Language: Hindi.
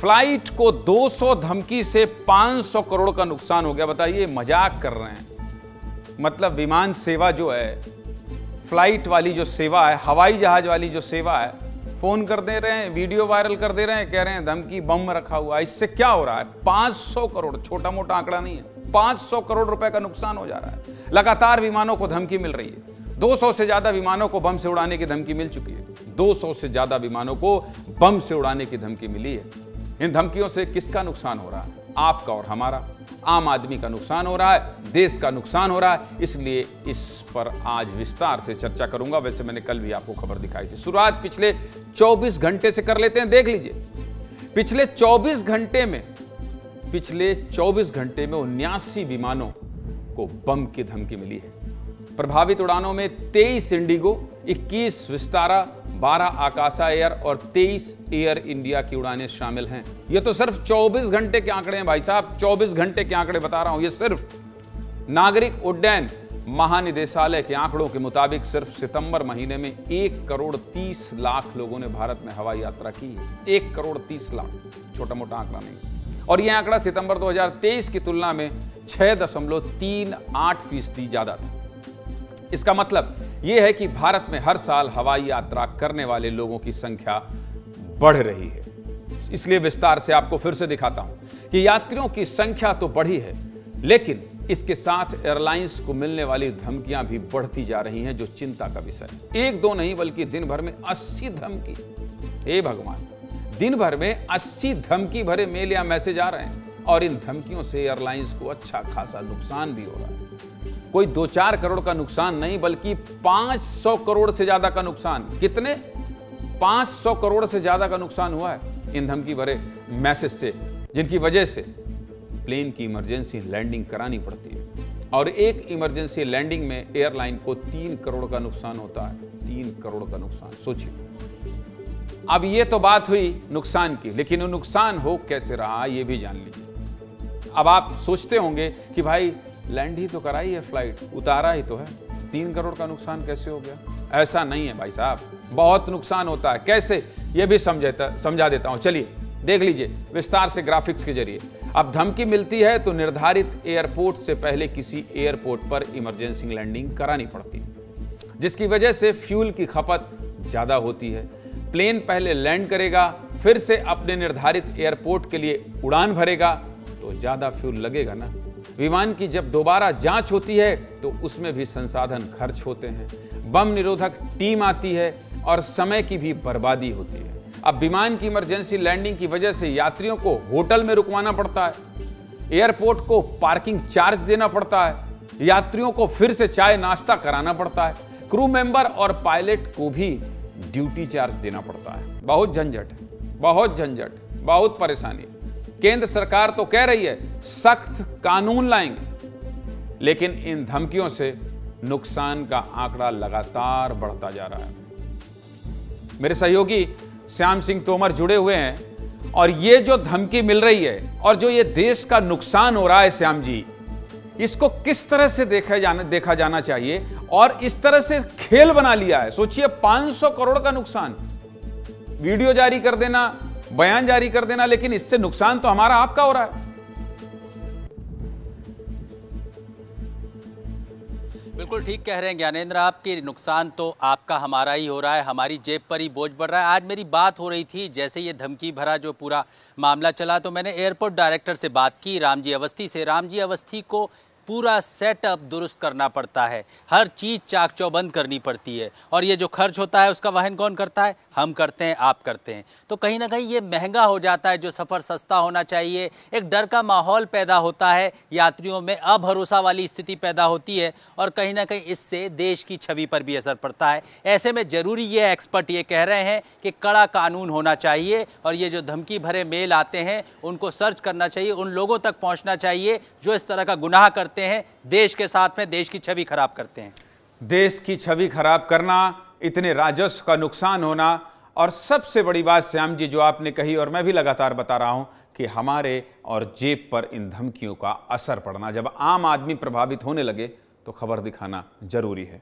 फ्लाइट को 200 धमकी से 500 करोड़ का नुकसान हो गया। बताइए, मजाक कर रहे हैं? मतलब विमान सेवा जो है, फ्लाइट वाली जो सेवा है, हवाई जहाज वाली जो सेवा है, फोन कर दे रहे हैं, वीडियो वायरल कर दे रहे हैं, कह रहे हैं धमकी बम रखा हुआ है। इससे क्या हो रहा है? 500 करोड़, छोटा मोटा आंकड़ा नहीं है, 500 करोड़ रुपए का नुकसान हो जा रहा है। लगातार विमानों को धमकी मिल रही है। 200 से ज्यादा विमानों को बम से उड़ाने की धमकी मिल चुकी है। 200 से ज्यादा विमानों को बम से उड़ाने की धमकी मिली है। इन धमकियों से किसका नुकसान हो रहा है? आपका और हमारा, आम आदमी का नुकसान हो रहा है, देश का नुकसान हो रहा है। इसलिए इस पर आज विस्तार से चर्चा करूंगा। वैसे मैंने कल भी आपको खबर दिखाई थी। शुरुआत पिछले 24 घंटे से कर लेते हैं। देख लीजिए, पिछले 24 घंटे में 79 विमानों को बम की धमकी मिली है। प्रभावित उड़ानों में 23 इंडिगो, 21 विस्तारा, 12 आकाशा एयर और 23 एयर इंडिया की उड़ानें शामिल हैं। ये तो सिर्फ 24 घंटे के आंकड़े हैं भाई साहब, 24 घंटे के आंकड़े बता रहा हूं। ये सिर्फ नागरिक उड्डयन महानिदेशालय के आंकड़ों के मुताबिक सिर्फ सितंबर महीने में 1 करोड़ 30 लाख लोगों ने भारत में हवाई यात्रा की है। 1 करोड़ 30 लाख, छोटा मोटा आंकड़ा नहीं। और यह आंकड़ा सितंबर 2023 की तुलना में 6.38% ज्यादा था। इसका मतलब यह है कि भारत में हर साल हवाई यात्रा करने वाले लोगों की संख्या बढ़ रही है। इसलिए विस्तार से आपको फिर से दिखाता हूं कि यात्रियों की संख्या तो बढ़ी है, लेकिन इसके साथ एयरलाइंस को मिलने वाली धमकियां भी बढ़ती जा रही हैं, जो चिंता का विषय है। 1-2 नहीं, बल्कि दिन भर में 80 धमकी। हे भगवान, दिन भर में 80 धमकी भरे मेल या मैसेज आ रहे हैं। और इन धमकियों से एयरलाइंस को अच्छा खासा नुकसान भी हो रहा है। कोई 2-4 करोड़ का नुकसान नहीं, बल्कि 500 करोड़ से ज्यादा का नुकसान। कितने? 500 करोड़ से ज्यादा का नुकसान हुआ है इन धमकी भरे मैसेज से, जिनकी वजह से प्लेन की इमरजेंसी लैंडिंग करानी पड़ती है। और एक इमरजेंसी लैंडिंग में एयरलाइन को 3 करोड़ का नुकसान होता है। 3 करोड़ का नुकसान, सोचिए। अब ये तो बात हुई नुकसान की, लेकिन वो नुकसान हो कैसे रहा ये भी जान लीजिए। अब आप सोचते होंगे कि भाई लैंड ही तो कराई है, फ्लाइट उतारा ही तो है, 3 करोड़ का नुकसान कैसे हो गया? ऐसा नहीं है भाई साहब, बहुत नुकसान होता है। कैसे, ये भी समझा देता हूं। चलिए देख लीजिए विस्तार से ग्राफिक्स के जरिए। अब धमकी मिलती है तो निर्धारित एयरपोर्ट से पहले किसी एयरपोर्ट पर इमरजेंसी लैंडिंग करानी पड़ती है, जिसकी वजह से फ्यूल की खपत ज्यादा होती है। प्लेन पहले लैंड करेगा, फिर से अपने निर्धारित एयरपोर्ट के लिए उड़ान भरेगा, तो ज्यादा फ्यूल लगेगा ना। विमान की जब दोबारा जांच होती है तो उसमें भी संसाधन खर्च होते हैं, बम निरोधक टीम आती है और समय की भी बर्बादी होती है। अब विमान की इमरजेंसी लैंडिंग की वजह से यात्रियों को होटल में रुकवाना पड़ता है, एयरपोर्ट को पार्किंग चार्ज देना पड़ता है, यात्रियों को फिर से चाय नाश्ता कराना पड़ता है, क्रू मेंबर और पायलट को भी ड्यूटी चार्ज देना पड़ता है। बहुत झंझट है, बहुत झंझट, बहुत परेशानी। केंद्र सरकार तो कह रही है सख्त कानून लाएंगे, लेकिन इन धमकियों से नुकसान का आंकड़ा लगातार बढ़ता जा रहा है। मेरे सहयोगी श्याम सिंह तोमर जुड़े हुए हैं, और ये जो धमकी मिल रही है और जो ये देश का नुकसान हो रहा है, श्याम जी, इसको किस तरह से देखा जाना चाहिए? और इस तरह से खेल बना लिया है। सोचिए, 500 करोड़ का नुकसान, वीडियो जारी कर देना, बयान जारी कर देना, लेकिन इससे नुकसान तो हमारा आपका हो रहा है। बिल्कुल ठीक कह रहे हैं ज्ञानेंद्र, आपके नुकसान तो आपका हमारा ही हो रहा है, हमारी जेब पर ही बोझ बढ़ रहा है। आज मेरी बात हो रही थी, जैसे ये धमकी भरा जो पूरा मामला चला, तो मैंने एयरपोर्ट डायरेक्टर से बात की, रामजी अवस्थी से। रामजी अवस्थी को पूरा सेटअप दुरुस्त करना पड़ता है, हर चीज़ चाक चौबंद करनी पड़ती है, और ये जो खर्च होता है उसका वहन कौन करता है? हम करते हैं, आप करते हैं। तो कहीं ना कहीं ये महंगा हो जाता है। जो सफ़र सस्ता होना चाहिए, एक डर का माहौल पैदा होता है, यात्रियों में अभरोसा वाली स्थिति पैदा होती है, और कहीं ना कहीं इससे देश की छवि पर भी असर पड़ता है। ऐसे में ज़रूरी ये एक्सपर्ट ये कह रहे हैं कि कड़ा कानून होना चाहिए, और ये जो धमकी भरे मेल आते हैं उनको सर्च करना चाहिए, उन लोगों तक पहुँचना चाहिए जो इस तरह का गुनाह करते हैं, देश के साथ में देश की छवि खराब करते हैं। देश की छवि खराब करना, इतने राजस्व का नुकसान होना, और सबसे बड़ी बात श्याम जी जो आपने कही, और मैं भी लगातार बता रहा हूं कि हमारे और जेब पर इन धमकियों का असर पड़ना। जब आम आदमी प्रभावित होने लगे तो खबर दिखाना जरूरी है।